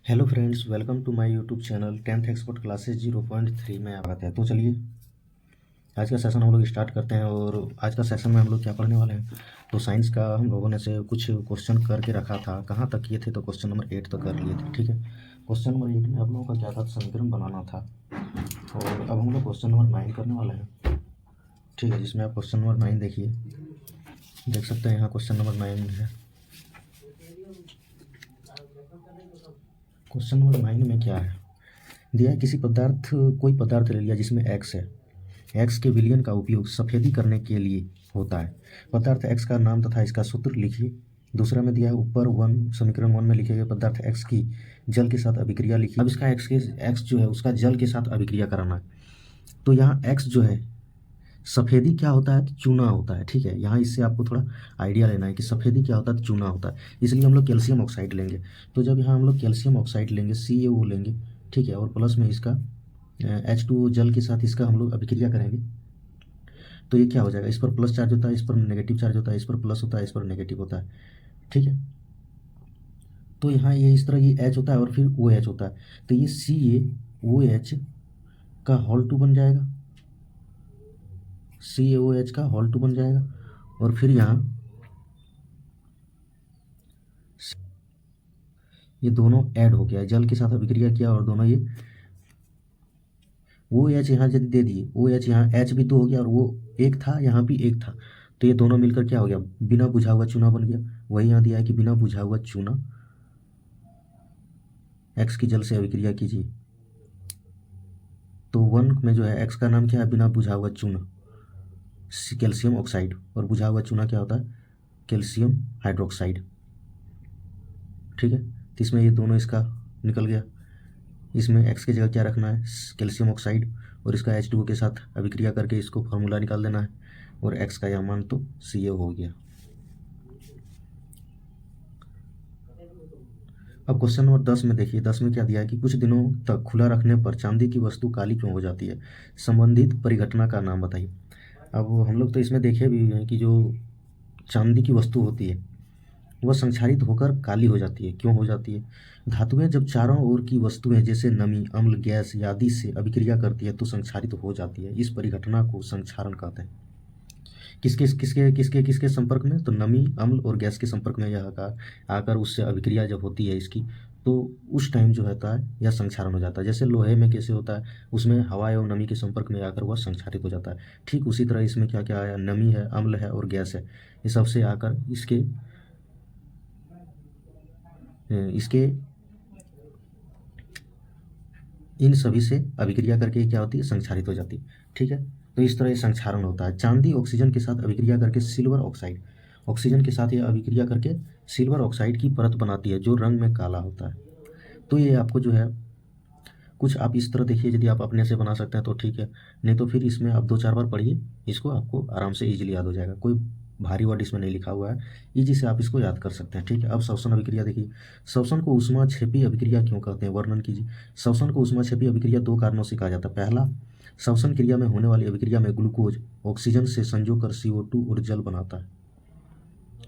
Hello friends, welcome to my YouTube channel 10th expert classes 0.3 में आप आते हैं। तो चलिए आज का सेशन हम लोग स्टार्ट करते हैं। और आज का सेशन में हम लोग क्या पढ़ने वाले हैं, तो साइंस का हम लोगों ने से कुछ क्वेश्चन करके रखा था। कहाँ तक किए थे, तो क्वेश्चन नंबर 8 तक कर लिए थे। ठीक है, क्वेश्चन नंबर 8 में आप लोगों का क्या था, समीकरण बनाना था। और अब हम लोग क्वेश्चन नंबर 9 करने वाले हैं। ठीक है, जिसमें आप क्वेश्चन नंबर 9 देखिए, देख सकते हैं यहाँ क्वेश्चन नंबर 9 है। क्वेश्चन नंबर 9 में क्या है दिया है, कोई पदार्थ ले लिया जिसमें एक्स है। एक्स के विलयन का उपयोग सफेदी करने के लिए होता है। पदार्थ एक्स का नाम तथा इसका सूत्र लिखिए। दूसरा में दिया है ऊपर समीकरण 1 में लिखे गए पदार्थ एक्स की जल के साथ अभिक्रिया लिखिए। अब इसका एक्स जो है उसका जल के साथ अभिक्रिया कराना है। तो यहाँ एक्स जो है सफ़ेदी क्या होता है, तो चूना होता है। ठीक है, यहाँ इससे आपको थोड़ा आइडिया लेना है कि सफ़ेदी क्या होता है, तो चूना होता है। इसलिए हम लोग कैल्शियम ऑक्साइड लेंगे। तो जब यहाँ हम लोग कैल्शियम ऑक्साइड लेंगे CaO लेंगे, ठीक है, और प्लस में इसका H2O जल के साथ इसका हम लोग अभिक्रिया करेंगे। तो ये क्या हो जाएगा, इस पर प्लस चार्ज होता है, इस पर नेगेटिव चार्ज होता है, इस पर प्लस होता है, इस पर नेगेटिव होता है। ठीक है, तो यहाँ ये इस तरह ये H होता है और फिर OH होता है। तो ये CaOH का होल 2 बन जाएगा, CaOH का होल 2 बन जाएगा। और फिर यहाँ ये दोनों ऐड हो गया, जल के साथ अभिक्रिया किया और दोनों ये वो एच यहाँ यदि दे दिए, वो एच यहाँ एच भी 2 हो गया और वो एक था, यहाँ भी एक था। तो ये दोनों मिलकर क्या हो गया, बिना बुझा हुआ चूना बन गया। वही यहाँ दिया है कि बिना बुझा हुआ चूना एक्स की जल से अभिक्रिया कीजिए। तो 1 में जो है एक्स का नाम क्या है, बिना बुझा हुआ चूना कैल्शियम ऑक्साइड, और बुझा हुआ चूना क्या होता है, कैल्शियम हाइड्रोक्साइड। ठीक है, तो इसमें ये दोनों इसका निकल गया। इसमें एक्स की जगह क्या रखना है, कैल्शियम ऑक्साइड, और इसका H2O के साथ अभिक्रिया करके इसको फार्मूला निकाल देना है। और एक्स का यह मान तो CaO हो गया। अब क्वेश्चन नंबर 10 में देखिए, 10 में क्या दिया है कि कुछ दिनों तक खुला रखने पर चांदी की वस्तु काली क्यों हो जाती है, संबंधित परिघटना का नाम बताइए। अब हम लोग तो इसमें देखे भी हैं कि जो चांदी की वस्तु होती है वह संक्षारित होकर काली हो जाती है। क्यों हो जाती है, धातुएं जब चारों ओर की वस्तुएं जैसे नमी, अम्ल, गैस आदि से अभिक्रिया करती है तो संक्षारित हो जाती है। इस परिघटना को संक्षारण कहते हैं। किसके किसके किसके किसके संपर्क में, तो नमी, अम्ल और गैस के संपर्क में यह आकर उससे अभिक्रिया जब होती है इसकी, तो उस टाइम जो होता है यह संक्षारण हो जाता है। जैसे लोहे में कैसे होता है, उसमें हवा एवं नमी के संपर्क में आकर वह संक्षारित हो जाता है। ठीक उसी तरह इसमें क्या क्या आया, नमी है, अम्ल है और गैस है। ये सबसे आकर इसके इसके इन सभी से अभिक्रिया करके क्या होती है, संक्षारित हो जाती है। ठीक है, तो इस तरह ये संक्षारण होता है। चांदी ऑक्सीजन के साथ अभिक्रिया करके सिल्वर ऑक्साइड, ऑक्सीजन के साथ ये अभिक्रिया करके सिल्वर ऑक्साइड की परत बनाती है जो रंग में काला होता है। तो ये आपको जो है कुछ आप इस तरह देखिए, यदि आप अपने से बना सकते हैं तो ठीक है, नहीं तो फिर इसमें आप 2-4 बार पढ़िए, इसको आपको आराम से ईजिली याद हो जाएगा। कोई भारी वर्ड इसमें नहीं लिखा हुआ है, इजी से आप इसको याद कर सकते हैं। ठीक है, अब श्वसन अभिक्रिया देखिए। श्वसन को ऊष्माक्षेपी अभिक्रिया क्यों कहते हैं, वर्णन कीजिए। श्वसन को ऊष्माक्षेपी अभिक्रिया 2 कारणों से कहा जाता है। पहला, श्वसन क्रिया में होने वाली अभिक्रिया में ग्लूकोज ऑक्सीजन से संजो कर CO2 और जल बनाता है।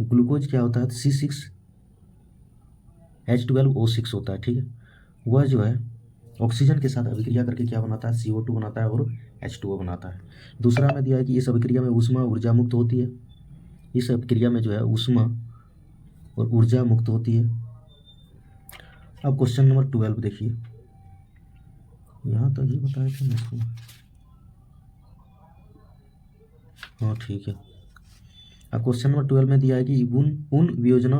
ग्लूकोज क्या होता है, C6H12O6 होता है। ठीक है, वह जो है ऑक्सीजन के साथ अभिक्रिया करके क्या बनाता है, CO2 बनाता है और H2O बनाता है। दूसरा में दिया है कि इस अभिक्रिया में ऊष्मा ऊर्जा मुक्त होती है। इस अभिक्रिया में जो है ऊष्मा और ऊर्जा मुक्त होती है। अब क्वेश्चन नंबर 12 देखिए, यहाँ तक ही बताया था मैं इसको। हाँ ठीक है, अब क्वेश्चन नंबर 12 में दिया है कि उन वियोजन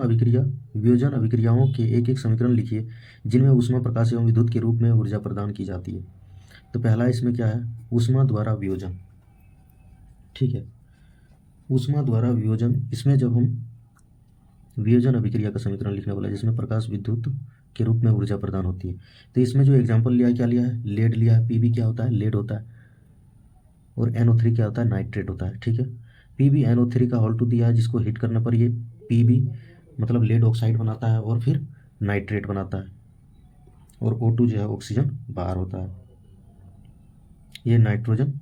अभिक्रियाओं के एक एक समीकरण लिखिए जिनमें ऊष्मा, प्रकाश एवं विद्युत के रूप में ऊर्जा प्रदान की जाती है। तो पहला इसमें क्या है, ऊष्मा द्वारा वियोजन। ठीक है, ऊष्मा द्वारा वियोजन, इसमें जब हम वियोजन अभिक्रिया का समीकरण लिखने वाला है जिसमें प्रकाश विद्युत के रूप में ऊर्जा प्रदान होती है, तो इसमें जो एग्जाम्पल लिया है, क्या लिया है, लेड लिया है। Pb क्या होता है, लेड होता है। और NO3 क्या होता है, नाइट्रेट होता है। ठीक है, PbNO3 का होल 2 दिया है जिसको हीट करने पर ये Pb मतलब लेड ऑक्साइड बनाता है और फिर नाइट्रेट बनाता है। और O2 जो है ऑक्सीजन बाहर होता है। ये नाइट्रोजन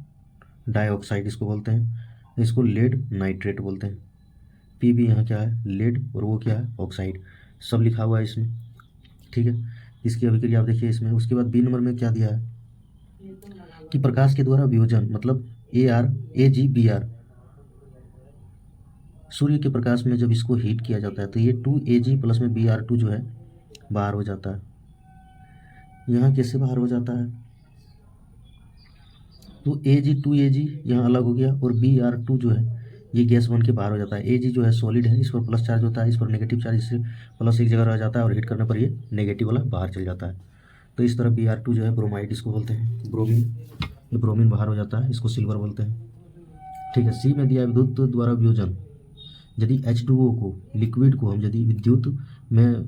डाइऑक्साइड इसको बोलते हैं, इसको लेड नाइट्रेट बोलते हैं। Pb यहाँ क्या है, लेड, और वो क्या है, ऑक्साइड। सब लिखा हुआ है इसमें। ठीक है, इसकी अभिक्रिया आप देखिए इसमें। उसके बाद बी नंबर में क्या दिया है कि प्रकाश के द्वारा वियोजन, मतलब AgBr, सूर्य के प्रकाश में जब इसको हीट किया जाता है तो ये 2Ag प्लस में Br2 जो है बाहर हो जाता है। यहाँ कैसे बाहर हो जाता है, तो Ag यहाँ अलग हो गया और Br2 जो है ये गैस बन के बाहर हो जाता है। Ag जो है सॉलिड है, इस पर प्लस चार्ज होता है, इस पर नेगेटिव चार्ज, इससे प्लस एक जगह रह जाता है और हीट करने पर ये नेगेटिव वाला बाहर चल जाता है। तो इस तरह Br2 जो है ब्रोमाइड इसको बोलते हैं, ब्रोमीन, ये ब्रोमीन बाहर हो जाता है, इसको सिल्वर बोलते हैं। ठीक है। सी में दिया विद्युत द्वारा वियोजन, यदि H2O को, लिक्विड को हम यदि विद्युत में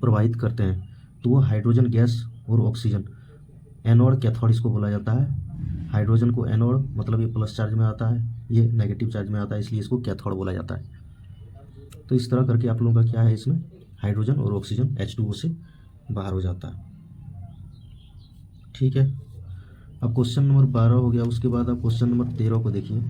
प्रवाहित करते हैं तो वो हाइड्रोजन गैस और ऑक्सीजन, एनोड कैथोड इसको बोला जाता है। हाइड्रोजन को एनोड मतलब ये प्लस चार्ज में आता है, ये नेगेटिव चार्ज में आता है, इसलिए इसको कैथोड बोला जाता है। तो इस तरह करके आप लोगों का क्या है, इसमें हाइड्रोजन और ऑक्सीजन H2O से बाहर हो जाता है। ठीक है। अब क्वेश्चन नंबर 12 हो गया। उसके बाद आप क्वेश्चन नंबर 13 को देखिए।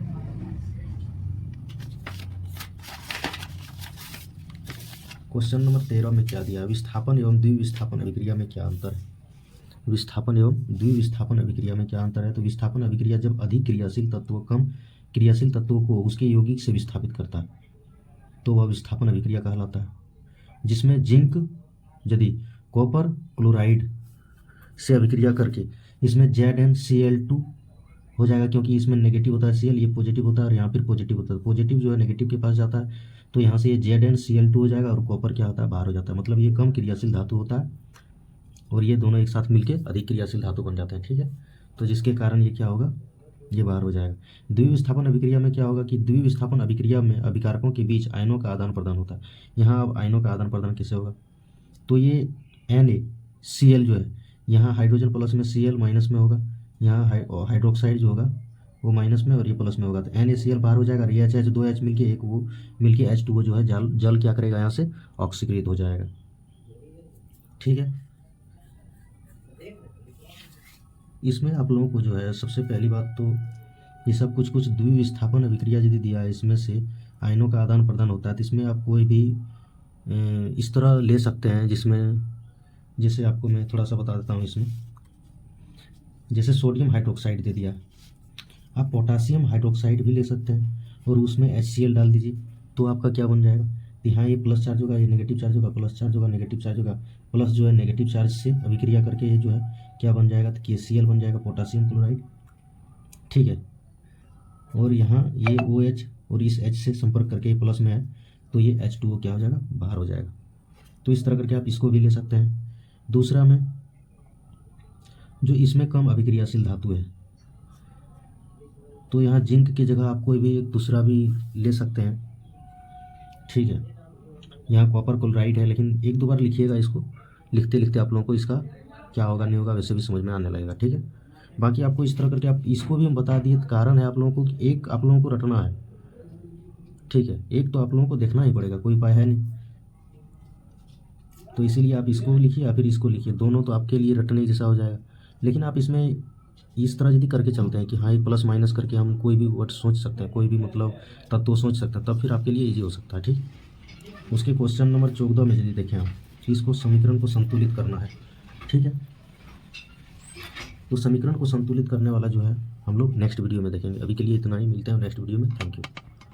क्वेश्चन नंबर 13 में क्या दिया, विस्थापन एवं द्विविस्थापन अभिक्रिया में क्या अंतर है। विस्थापन एवं द्विविस्थापन अभिक्रिया में क्या अंतर है, तो विस्थापन अभिक्रिया जब अधिक क्रियाशील तत्व कम क्रियाशील तत्वों को उसके यौगिक से विस्थापित करता है तो वह विस्थापन अभिक्रिया कहलाता है। जिसमें जिंक यदि कॉपर क्लोराइड से अभिक्रिया करके इसमें ZnCl2 हो जाएगा, क्योंकि इसमें नेगेटिव होता है Cl, ये पॉजिटिव होता है और यहाँ फिर पॉजिटिव होता है। पॉजिटिव जो है नेगेटिव के पास जाता है तो यहाँ से ये ZnCl2 हो जाएगा और कॉपर क्या होता है, बाहर हो जाता है। मतलब ये कम क्रियाशील धातु होता है और ये दोनों एक साथ मिलके अधिक क्रियाशील धातु बन जाते हैं। ठीक है। तो जिसके कारण ये क्या होगा, ये बाहर हो जाएगा। द्विविस्थापन अभिक्रिया में क्या होगा कि द्विविस्थापन अभिक्रिया में अभिकारकों के बीच आयनों का आदान प्रदान होता है। यहाँ अब आयनों का आदान प्रदान कैसे होगा, तो ये NaCl जो है यहाँ हाइड्रोजन प्लस में Cl माइनस में होगा, यहाँ हाइड्रोक्साइड जो होगा वो माइनस में और ये प्लस में होगा। तो NaCl बाहर हो जाएगा और ये H 2H मिलके एक वो मिलके H2O जो है जल क्या करेगा, यहाँ से ऑक्सीकृत हो जाएगा। ठीक है। इसमें आप लोगों को जो है सबसे पहली बात तो ये सब कुछ द्विविस्थापन अभिक्रिया यदि दिया है, इसमें से आयनों का आदान प्रदान होता है तो इसमें आप कोई भी इस तरह ले सकते हैं, जिसमें जैसे आपको मैं थोड़ा सा बता देता हूँ। इसमें जैसे सोडियम हाइड्रोक्साइड दे दिया, आप पोटासियम हाइड्रोक्साइड भी ले सकते हैं और उसमें HCl डाल दीजिए तो आपका क्या बन जाएगा, यहाँ ये प्लस चार्ज होगा, ये नेगेटिव चार्ज होगा, प्लस चार्ज होगा, नेगेटिव चार्ज होगा, प्लस जो है नेगेटिव चार्ज से अभिक्रिया करके ये जो है क्या बन जाएगा, तो KCl बन जाएगा, पोटासियम क्लोराइड। ठीक है। और यहाँ ये OH और इस H से संपर्क करके ये प्लस में है तो ये H2O क्या हो जाएगा, बाहर हो जाएगा। तो इस तरह करके आप इसको भी ले सकते हैं। दूसरा में जो इसमें कम अभिक्रियाशील धातु है तो यहाँ जिंक की जगह आप कोई भी दूसरा भी ले सकते हैं। ठीक है। यहाँ कॉपर क्लोराइड है, लेकिन एक दो बार लिखिएगा इसको, लिखते लिखते आप लोगों को इसका क्या होगा नहीं होगा वैसे भी समझ में आने लगेगा। ठीक है। बाकी आपको इस तरह करके आप इसको भी हम बता दिए, कारण है आप लोगों को कि एक आप लोगों को रटना है। ठीक है। एक तो आप लोगों को देखना ही पड़ेगा, कोई उपाय है नहीं, तो इसीलिए आप इसको लिखिए या फिर इसको लिखिए, दोनों तो आपके लिए रटने जैसा हो जाएगा। लेकिन आप इसमें इस तरह यदि करके चलते हैं कि हाँ, एक प्लस माइनस करके हम कोई भी वर्ड सोच सकते हैं, कोई भी मतलब तत्व सोच सकते हैं, तब फिर आपके लिए ईजी हो सकता है। ठीक। उसके क्वेश्चन नंबर 14 में यदि देखें हम, इसको समीकरण को संतुलित करना है। ठीक है। तो समीकरण को संतुलित करने वाला जो है हम लोग नेक्स्ट वीडियो में देखेंगे। अभी के लिए इतना ही, मिलते हैं नेक्स्ट वीडियो में। Thank you.